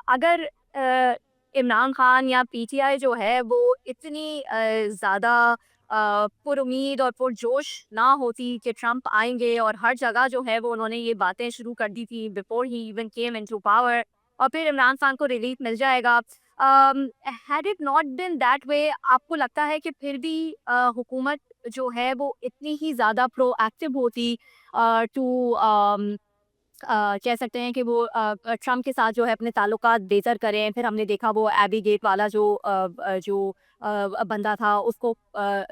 अगर इमरान खान या पीटीआई जो है वो इतनी ज़्यादा पुरुमीद और पुरजोश ना होती कि ट्रम्प आएंगे, और हर जगह जो है वो उन्होंने ये बातें शुरू कर दी थी before he even came into power, और फिर इमरान खान को रिलीफ मिल जाएगा। Had it not been that way, आपको लगता है कि फिर भी हुकूमत जो है वो इतनी ही ज़्यादा प्रोएक्टिव होती टू कह सकते हैं कि वो ट्रम्प के साथ जो है अपने ताल्लुकात बेहतर करें? फिर हमने देखा वो एबी गेट वाला जो बंदा था उसको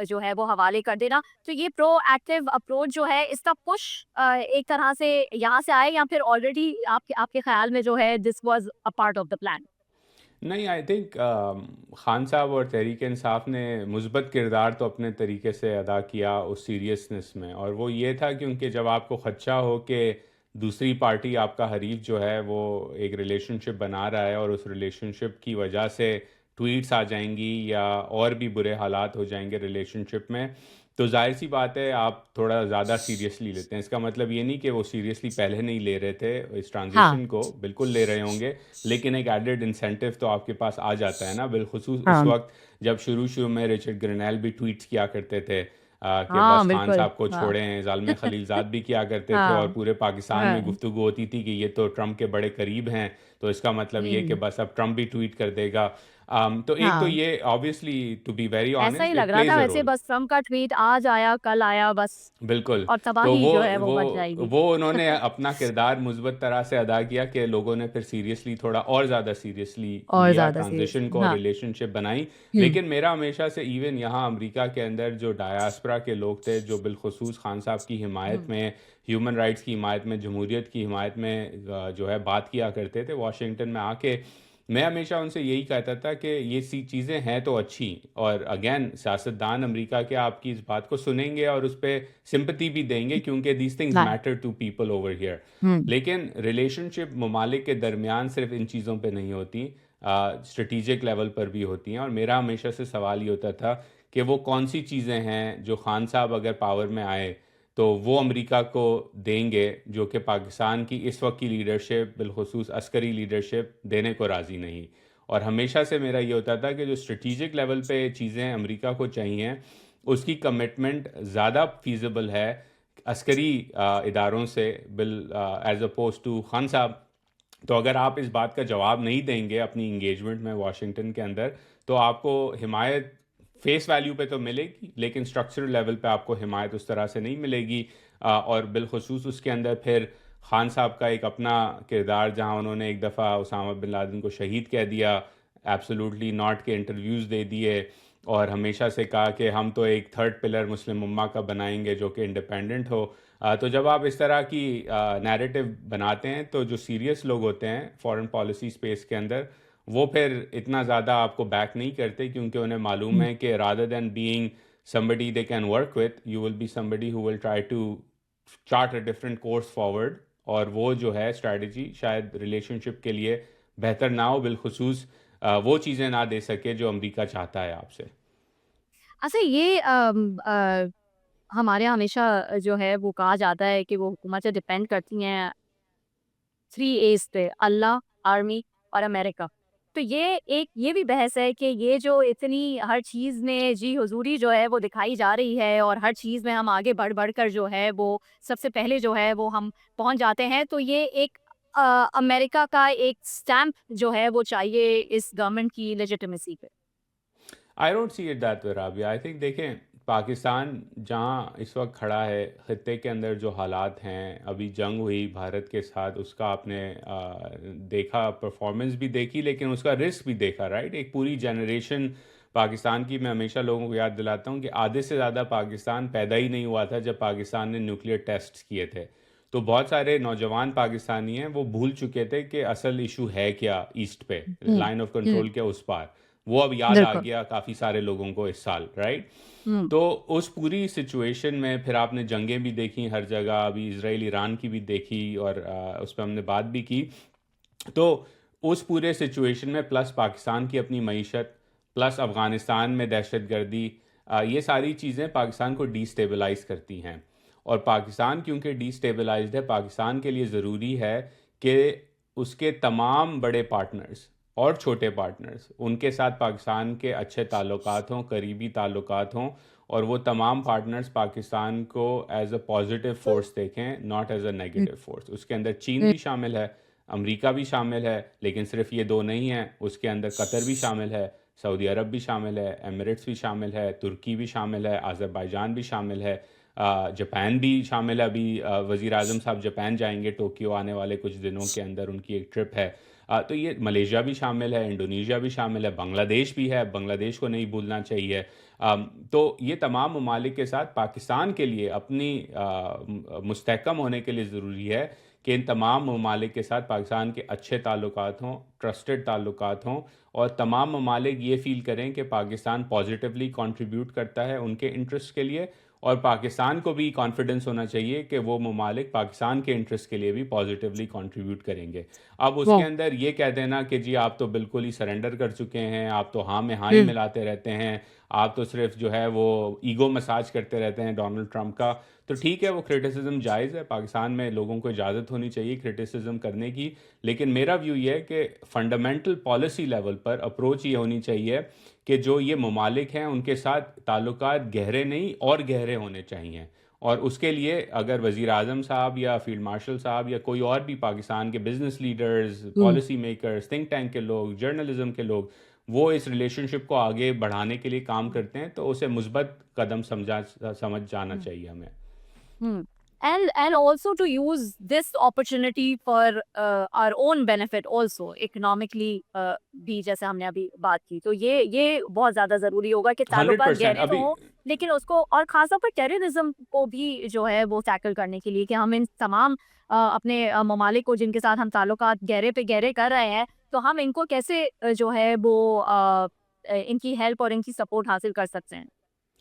जो है वो हवाले कर देना। तो ये प्रोएक्टिव अप्रोच जो है इसका पुश एक तरह से यहाँ से आए, या फिर ऑलरेडी आपके आपके ख्याल में जो है this was a part of the plan? नहीं, आई थिंक खान साहब और तहरीक इंसाफ ने मुस्बत किरदार तो अपने तरीके से अदा किया उस सीरियसनेस में, और वो ये था क्योंकि जब आपको खदशा हो कि दूसरी पार्टी आपका हरीफ जो है वो एक रिलेशनशिप बना रहा है और उस रिलेशनशिप की वजह से ट्वीट्स आ जाएंगी या और भी बुरे हालात हो जाएंगे रिलेशनशिप में, तो जाहिर सी बात है आप थोड़ा ज़्यादा सीरियसली लेते हैं। इसका मतलब ये नहीं कि वो सीरियसली पहले नहीं ले रहे थे इस हाँ, ट्रांजिशन को, बिल्कुल ले रहे होंगे, लेकिन एक एडेड इंसेंटिव तो आपके पास आ जाता है ना, बिलखुसूस उस हाँ। वक्त जब शुरू-शुरू में रिचर्ड ग्रेनेल भी ट्वीट्स किया करते थे कि हाँ, बस खान बिल्कुल। साहब को हाँ। छोड़ें, ज़ालिम खलीलज़ाद भी किया करते थे, और हाँ, पूरे पाकिस्तान में हाँ। गुफ्तगू होती थी कि ये तो ट्रम्प के बड़े करीब हैं, तो इसका मतलब ये कि हुँ। बस अब ट्रम्प भी ट्वीट कर देगा। तो एक तो हाँ। ये ऑब्वियसली टू बी वेरी ऐसा ही ऑनेस्ट लग इट रहा था प्लेज़ अ वैसे, रोल। बस ट्रम्प का ट्वीट आज आया, कल आया बस, बिल्कुल। और तो तबाही वो जो है वो वो मच जाएगी। वो उन्होंने अपना किरदार मुस्बत तरह से अदा किया कि लोगों ने फिर सीरियसली थोड़ा और ज़्यादा सीरियसली और लिया ज़्यादा ट्रांज़िशन सीरियसली, को और हाँ। रिलेशनशिप बनाई। हुँ। लेकिन मेरा हमेशा से इवन यहाँ अमेरिका के अंदर जो डायस्पोरा के लोग थे, जो बिलख़ुसूस खान साहब की हिमायत हुँ। में, ह्यूमन राइट्स की हिमायत में, जमहूरियत की हिमायत में जो है बात किया करते थे वाशिंगटन में आके, मैं हमेशा उनसे यही कहता था कि ये सी चीज़ें हैं तो अच्छी, और अगेन सियासतदान अमेरिका के आपकी इस बात को सुनेंगे और उस पे सिंपैथी भी देंगे क्योंकि दीज थिंग्स हाँ। Matter to people over here. हुँ। लेकिन रिलेशनशिप ममालिक के दरमियान सिर्फ इन चीज़ों पे नहीं होती, स्ट्रेटिजिक लेवल पर भी होती हैं, और मेरा हमेशा से सवाल ये होता था कि वो कौन सी चीज़ें हैं जो खान साहब अगर पावर में आए तो वो अमेरिका को देंगे जो कि पाकिस्तान की इस वक्त की लीडरशिप, बिलखुसूस अस्करी लीडरशिप, देने को राज़ी नहीं। और हमेशा से मेरा ये होता था कि जो स्ट्रेटिजिक लेवल पे चीज़ें अमेरिका को चाहिए, उसकी कमिटमेंट ज़्यादा फीजिबल है अस्करी इदारों से बिल एज अपोज टू खान साहब। तो अगर आप इस बात का जवाब नहीं देंगे अपनी इंगेजमेंट में वाशिंगटन के अंदर, तो आपको हिमायत फेस वैल्यू पे तो मिलेगी, लेकिन स्ट्रक्चरल लेवल पे आपको हिमायत उस तरह से नहीं मिलेगी। और बिलखसूस उसके अंदर फिर खान साहब का एक अपना किरदार, जहां उन्होंने एक दफ़ा उसामा बिन लादेन को शहीद कह दिया, एब्सोल्युटली नॉट के इंटरव्यूज़ दे दिए, और हमेशा से कहा कि हम तो एक थर्ड पिलर मुस्लिम उम्मा का बनाएंगे जो कि इंडिपेंडेंट हो। तो जब आप इस तरह की नैरेटिव बनाते हैं तो जो सीरियस लोग होते हैं फॉरेन पॉलिसी स्पेस के अंदर, वो फिर इतना ज़्यादा आपको बैक नहीं करते, क्योंकि उन्हें मालूम हुँ। है कि rather than being somebody they can work with, you will be somebody who will try to chart a different course forward, और वो जो है स्ट्रैटेजी शायद रिलेशनशिप के लिए बेहतर ना हो, बिलखसूस वो चीज़ें ना दे सके जो अमेरिका चाहता है आपसे। अच्छा, ये हमारे यहाँ हमेशा जो है वो कहा जाता है कि वो हुकूमतें डिपेंड करती हैं 3 एज़ पे, अल्लाह, आर्मी और अमेरिका। तो ये भी बहस है कि ये जो इतनी हर चीज़ में जी हुज़ूरी जो है वो दिखाई जा रही है, और हर चीज़ में हम आगे बढ़ कर जो है वो सबसे पहले जो है वो हम पहुँच जाते हैं। तो ये एक अ, अमेरिका का एक स्टैम्प जो है वो चाहिए इस गवर्नमेंट की लेजिटिमेसी पे। I don't see it that way Rabia. I think देखें, पाकिस्तान जहाँ इस वक्त खड़ा है, खत्ते के अंदर जो हालात हैं, अभी जंग हुई भारत के साथ, उसका आपने देखा, परफॉर्मेंस भी देखी, लेकिन उसका रिस्क भी देखा, राइट? एक पूरी जनरेशन पाकिस्तान की, मैं हमेशा लोगों को याद दिलाता हूँ कि आधे से ज़्यादा पाकिस्तान पैदा ही नहीं हुआ था जब पाकिस्तान ने न्यूक्लियर टेस्ट किए थे। तो बहुत सारे नौजवान पाकिस्तानी हैं, वो भूल चुके थे कि असल इशू है क्या ईस्ट पे, हुँ, लाइन ऑफ हुँ, कंट्रोल के उस पार। वो अब याद आ बिल्कुल। गया काफ़ी सारे लोगों को इस साल, राइट? हुँ, तो उस पूरी सिचुएशन में फिर आपने जंगें भी देखी हर जगह, अभी इसराइल ईरान की भी देखी, और उस पर हमने बात भी की। तो उस पूरे सिचुएशन में प्लस पाकिस्तान की अपनी मईशत, प्लस अफ़गानिस्तान में दहशतगर्दी, ये सारी चीज़ें पाकिस्तान को डिस्टेबलाइज करती हैं। और पाकिस्तान क्योंकि डिस्टेबलाइज्ड है, पाकिस्तान के लिए ज़रूरी है कि उसके तमाम बड़े पार्टनर्स और छोटे पार्टनर्स उनके साथ पाकिस्तान के अच्छे ताल्लुकात हों, करीबी ताल्लुकात हों, और वो तमाम पार्टनर्स पाकिस्तान को एज अ पॉजिटिव फोर्स देखें, not as a hmm, negative force. उसके अंदर चीन हम्म, भी शामिल है, अमेरिका भी शामिल है, लेकिन सिर्फ ये दो नहीं हैं। उसके अंदर कतर भी शामिल है, सऊदी अरब भी शामिल है, एमिरेट्स भी शामिल है, तुर्की भी शामिल है, अज़रबैजान भी शामिल है, जापान भी शामिल है। अभी वज़ीर आज़म साहब जापान जाएंगे टोक्यो आने वाले कुछ दिनों के अंदर, उनकी एक ट्रिप है। तो ये मलेशिया भी शामिल है, इंडोनेशिया भी शामिल है, बांग्लादेश भी है, बांग्लादेश को नहीं भूलना चाहिए। तो ये तमाम ममालिक के साथ पाकिस्तान के लिए अपनी मुस्तहकम होने के लिए ज़रूरी है कि इन तमाम ममालिक के साथ पाकिस्तान के अच्छे ताल्लुकात हों, ट्रस्टेड ताल्लुकात हों, और तमाम ममालिक ये फ़ील करें कि पाकिस्तान पॉजिटिवली कंट्रीब्यूट करता है उनके इंटरेस्ट के लिए, और पाकिस्तान को भी कॉन्फिडेंस होना चाहिए कि वो ममालिक पाकिस्तान के इंटरेस्ट के लिए भी पॉजिटिवली कंट्रीब्यूट करेंगे। अब उसके वाह, अंदर ये कह देना कि जी आप तो बिल्कुल ही सरेंडर कर चुके हैं, आप तो हाँ में हाँ ही हम्म, मिलाते रहते हैं, आप तो सिर्फ जो है वो ईगो मसाज करते रहते हैं डोनाल्ड ट्रंप का, तो ठीक है, वो क्रिटिसिज्म जायज़ है। पाकिस्तान में लोगों को इजाज़त होनी चाहिए क्रिटिसिज्म करने की। लेकिन मेरा व्यू ये है कि फंडामेंटल पॉलिसी लेवल पर अप्रोच ये होनी चाहिए कि जो ये ममालिक हैं उनके साथ ताल्लुकात गहरे नहीं और गहरे होने चाहिए। और उसके लिए अगर वज़ीर आज़म साहब या फील्ड मार्शल साहब या कोई और भी पाकिस्तान के बिजनेस लीडर्स, हम्म, पॉलिसी मेकर्स, थिंक टैंक के लोग, जर्नलिज्म के लोग, वो इस रिलेशनशिप को आगे बढ़ाने के लिए काम करते हैं, तो उसे मुस्बत कदम समझ जाना हम्म। चाहिए हमें। Hmm. And also to use this opportunity for our own benefit also economically भी जैसे हमने अभी बात की, तो ये बहुत ज्यादा जरूरी होगा कि हंड्रेड ताल्लुकात परसेंट गहरे तो अभी हों, लेकिन उसको और खासतौर पर टेररिज्म को भी जो है वो टैकल करने के लिए कि हम इन तमाम अपने ममालिक को जिनके साथ हम ताल्लुकात गहरे पे गहरे कर रहे हैं, तो हम इनको कैसे जो है वो इनकी हेल्प और इनकी सपोर्ट हासिल कर सकते हैं।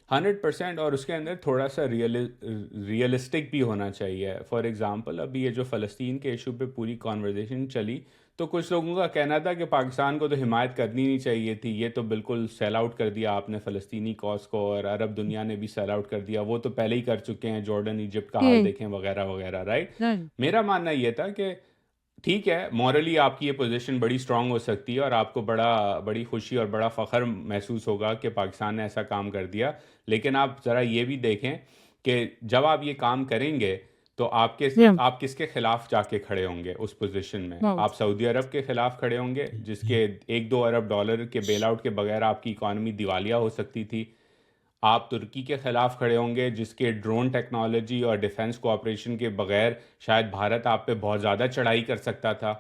100%, और उसके अंदर थोड़ा सा रियलिस्टिक भी होना चाहिए। फॉर एग्जांपल अभी ये जो फ़लस्तीन के इशू पे पूरी कॉन्वर्जेसन चली, तो कुछ लोगों का कहना था कि पाकिस्तान को तो हिमायत करनी नहीं चाहिए थी, ये तो बिल्कुल सेल आउट कर दिया आपने फ़लस्तीनी कॉज को, और अरब दुनिया ने भी सेल आउट कर दिया, वो तो पहले ही कर चुके हैं, जॉर्डन इजिप्ट का हाल हम्म, देखें वगैरह वगैरह, राइट। हम्म, मेरा मानना ये था कि ठीक है, मॉरली आपकी ये पोजीशन बड़ी स्ट्रांग हो सकती है, और आपको बड़ी खुशी और बड़ा फ़ख्र महसूस होगा कि पाकिस्तान ने ऐसा काम कर दिया। लेकिन आप ज़रा ये भी देखें कि जब आप ये काम करेंगे, तो हम्म, आप किसके ख़िलाफ़ जाके खड़े होंगे उस पोजीशन में? वाह, आप सऊदी अरब के ख़िलाफ़ खड़े होंगे, जिसके 1-2 अरब डॉलर के बेल आउट के बगैर आपकी इकॉनमी दिवालिया हो सकती थी। आप तुर्की के ख़िलाफ़ खड़े होंगे, जिसके ड्रोन टेक्नोलॉजी और डिफेंस कोऑपरेशन के बगैर शायद भारत आप पे बहुत ज़्यादा चढ़ाई कर सकता था।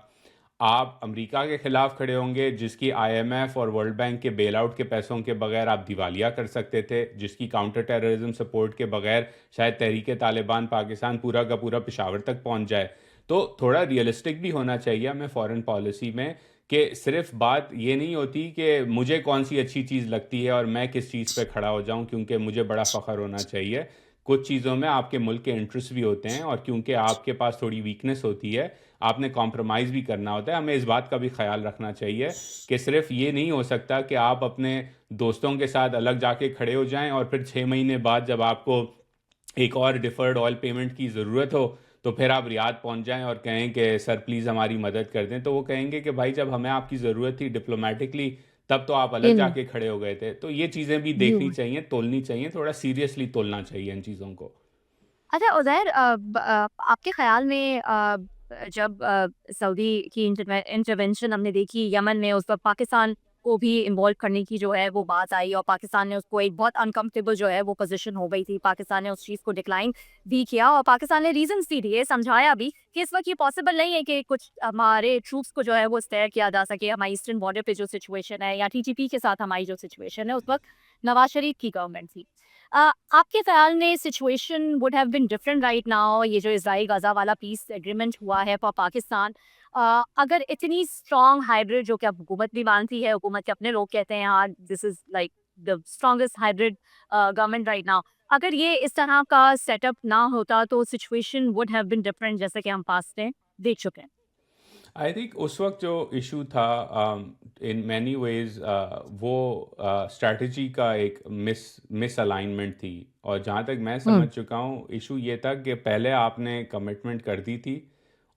आप अमेरिका के ख़िलाफ़ खड़े होंगे, जिसकी आईएमएफ और वर्ल्ड बैंक के बेल आउट के पैसों के बगैर आप दिवालिया कर सकते थे, जिसकी काउंटर टेररिज्म सपोर्ट के बगैर शायद तहरीक तालिबान पाकिस्तान पूरा का पूरा पेशावर तक पहुंच जाए। तो थोड़ा रियलिस्टिक भी होना चाहिए हमें फ़ॉरेन पॉलिसी में, कि सिर्फ बात ये नहीं होती कि मुझे कौन सी अच्छी चीज़ लगती है और मैं किस चीज़ पे खड़ा हो जाऊं क्योंकि मुझे बड़ा फ़ख्र होना चाहिए। कुछ चीज़ों में आपके मुल्क के इंटरेस्ट भी होते हैं, और क्योंकि आपके पास थोड़ी वीकनेस होती है, आपने कॉम्प्रोमाइज़ भी करना होता है। हमें इस बात का भी ख्याल रखना चाहिए कि सिर्फ ये नहीं हो सकता कि आप अपने दोस्तों के साथ अलग जाके खड़े हो जाएं, और फिर 6 महीने बाद जब आपको एक और डिफर्ड ऑयल पेमेंट की ज़रूरत हो, तो फिर आप रियाद पहुंच जाएं और कहें कि सर प्लीज़ हमारी मदद कर दें, तो वो कहेंगे कि भाई जब हमें आपकी ज़रूरत थी डिप्लोमेटिकली, तब तो आप अलग इन जाके खड़े हो गए थे। तो ये चीज़ें भी यू देखनी चाहिए, तोलनी चाहिए, थोड़ा सीरियसली तोलना चाहिए इन चीज़ों को। अच्छा उज़ैर, आपके ख़्याल में जब सऊदी की इंटरवेंशन हमने देखी यमन में, उस वक़्त पाकिस्तान को भी इन्वॉल्व करने की जो है वो बात आई, और पाकिस्तान ने उसको एक बहुत अनकम्फर्टेबल जो है वो पोज़ीशन हो गई थी। पाकिस्तान ने उस चीज़ को डिक्लाइन भी किया, और पाकिस्तान ने रीज़न्स भी दिए, समझाया भी कि इस वक़्त ये पॉसिबल नहीं है कि कुछ हमारे ट्रूप्स को जो है वो स्पेयर किया जा सके। हमारी ईस्टर्न बॉर्डर पे जो सिचुएशन है, या टीटीपी के साथ हमारी जो सिचुएशन है, उस वक़्त नवाज़ शरीफ की गवर्नमेंट थी। आपके ख्याल में situation would have been different right now, ये जो इजराइल गाजा वाला पीस एग्रीमेंट हुआ है फॉर पाकिस्तान, अगर इतनी स्ट्रॉन्ग हाइब्रिड, जो कि अब हुकूमत भी मानती है, हुकूमत के अपने लोग कहते हैं हाँ this is like the strongest hybrid government right now, अगर ये इस तरह का सेटअप ना होता तो situation would have been different, जैसे कि हम पास्ट में देख चुके हैं। आई थिंक उस वक्त जो इशू था, इन मैनी वेज वो स्ट्रैटेजी का एक मिस अलाइनमेंट थी। और जहाँ तक मैं समझ हम्म, चुका हूँ, इशू ये था कि पहले आपने कमिटमेंट कर दी थी,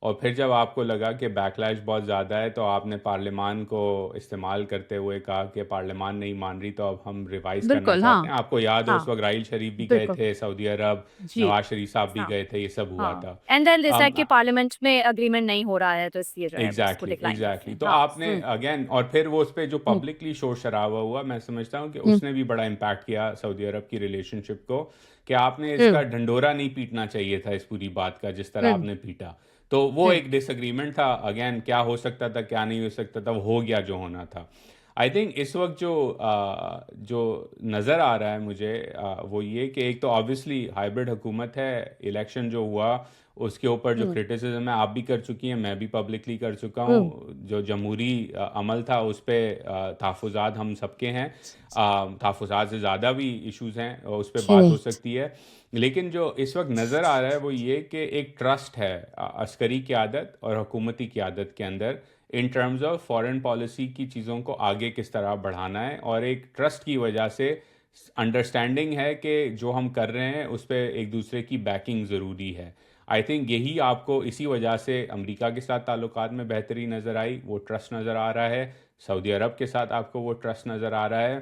और फिर जब आपको लगा कि बैकलैश बहुत ज़्यादा है तो आपने पार्लियामान को इस्तेमाल करते हुए कहा कि पार्लियामान नहीं मान रही तो अब हम रिवाइज़ करना बिल्कुल, चाहते हाँ, हैं। आपको याद हो हाँ, उस वक़्त राहील शरीफ भी गए बिल्कुल, थे सऊदी अरब, जी, नवाज़ शरीफ साहब भी हाँ, गए थे, ये सब हुआ हाँ। था। एंड देन दिस है अम, कि पार्लियामेंट में एग्रीमेंट नहीं हो रहा है, तो इसलिए जो है वो उसको एग्जैक्टली डिक्लाइन करते एग्जैक्टली हैं। तो हाँ, आपने अगेन और फिर वो उस पे जो हुँ, पब्लिकली शोर शराबा हुआ, मैं समझता हूँ कि हुँ, उसने भी बड़ा इम्पैक्ट किया सऊदी अरब की रिलेशनशिप को, कि आपने हुँ, इसका ढंढोरा नहीं पीटना चाहिए था इस पूरी बात का जिस तरह हुँ, आपने पीटा। तो वो हुँ, एक डिसएग्रीमेंट था, अगेन क्या हो सकता था क्या नहीं हो सकता था, वो हो गया जो होना था। आई थिंक इस वक्त जो नज़र आ रहा है मुझे, वो ये कि एक तो ऑब्वियसली हाइब्रिड हुकूमत है, इलेक्शन जो हुआ उसके ऊपर जो हुँ, क्रिटिसिज्म है आप भी कर चुकी हैं, मैं भी पब्लिकली कर चुका हुँ, हूँ। जो जमहूरी अमल था उस पे तहफ़्फ़ुज़ात हम सबके हैं, तहफ़्फ़ुज़ात से ज़्यादा भी इश्यूज़ हैं और उस पे बात हो जी, सकती है। लेकिन जो इस वक्त नज़र आ रहा है वो ये कि एक ट्रस्ट है अस्करी क़यादत और हुकूमती क़यादत के अंदर, in terms of foreign policy की चीज़ों को आगे किस तरह बढ़ाना है, और एक ट्रस्ट की वजह से अंडरस्टैंडिंग है कि जो हम कर रहे हैं उस पे एक दूसरे की बैकिंग ज़रूरी है। आई थिंक यही आपको इसी वजह से अमेरिका के साथ ताल्लुकात में बेहतरी नज़र आई, वो ट्रस्ट नज़र आ रहा है। सऊदी अरब के साथ आपको वो ट्रस्ट नज़र आ रहा है,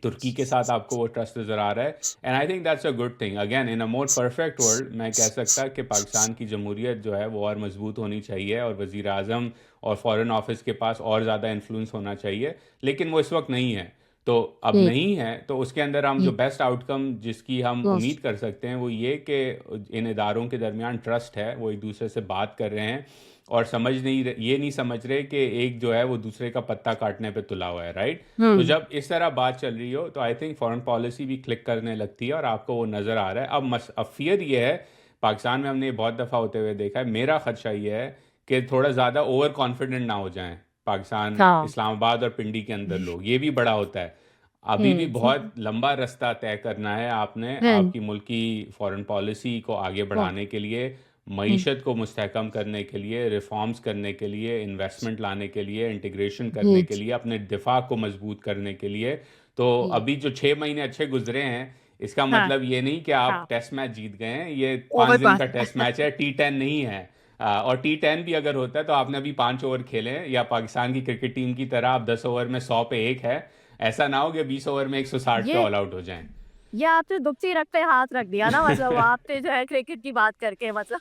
तुर्की के साथ आपको वो ट्रस्ट नज़र आ रहा है। And I think that's a good thing. Again in a more perfect world मैं कह सकता कि पाकिस्तान की जमहूरियत जो है वो और मजबूत होनी चाहिए और वज़ीर आज़म और फॉरेन ऑफिस के पास और ज़्यादा इन्फ्लुएंस होना चाहिए, लेकिन वो इस वक्त नहीं है। तो अब हुँ, नहीं है तो उसके अंदर हम जो हुँ, बेस्ट आउटकम जिसकी हम हुँ, उम्मीद कर सकते हैं वो ये कि इन इदारों के दरमियान ट्रस्ट है, वो एक दूसरे से बात कर रहे हैं और ये नहीं समझ रहे कि एक जो है वो दूसरे का पत्ता काटने पे तुला हुआ है, राइट? तो हुँ, जब इस तरह बात चल रही हो तो आई थिंक फॉरेन पॉलिसी भी क्लिक करने लगती है और आपको वो नज़र आ रहा है। अब फियर ये है, पाकिस्तान में हमने ये बहुत दफ़ा होते हुए देखा है, मेरा खदशा ये है कि थोड़ा ज़्यादा ओवर कॉन्फिडेंट ना हो जाएं पाकिस्तान, हाँ, इस्लामाबाद और पिंडी के अंदर लोग, ये भी बड़ा होता है। अभी भी हुँ, बहुत लंबा रास्ता तय करना है आपने, हुँ, आपकी मुल्क की फॉरेन पॉलिसी को आगे हुँ, बढ़ाने के लिए, हुँ, मईशत को मुस्तहकम करने के लिए, रिफॉर्म्स करने के लिए, इन्वेस्टमेंट लाने के लिए, इंटीग्रेशन करने जी, के लिए, अपने दिफा को मजबूत करने के लिए। तो जी, अभी जो 6 महीने अच्छे गुजरे हैं, इसका हाँ, मतलब ये नहीं कि आप हाँ, टेस्ट मैच जीत गए हैं, ये ओवर 5 दिन कॉन का टेस्ट मैच है, T10 नहीं है। और T10 भी अगर होता है तो आपने अभी 5 ओवर खेले हैं, या पाकिस्तान की क्रिकेट टीम की तरह आप 10 ओवर में 100 पे 1 है। ऐसा ना हो कि 20 ओवर में 160 पे ये ऑल आउट हो जाएं। ये आपने दुखती रग पे हाथ रख दिया ना, मतलब आपने जो है क्रिकेट की बात करके, मतलब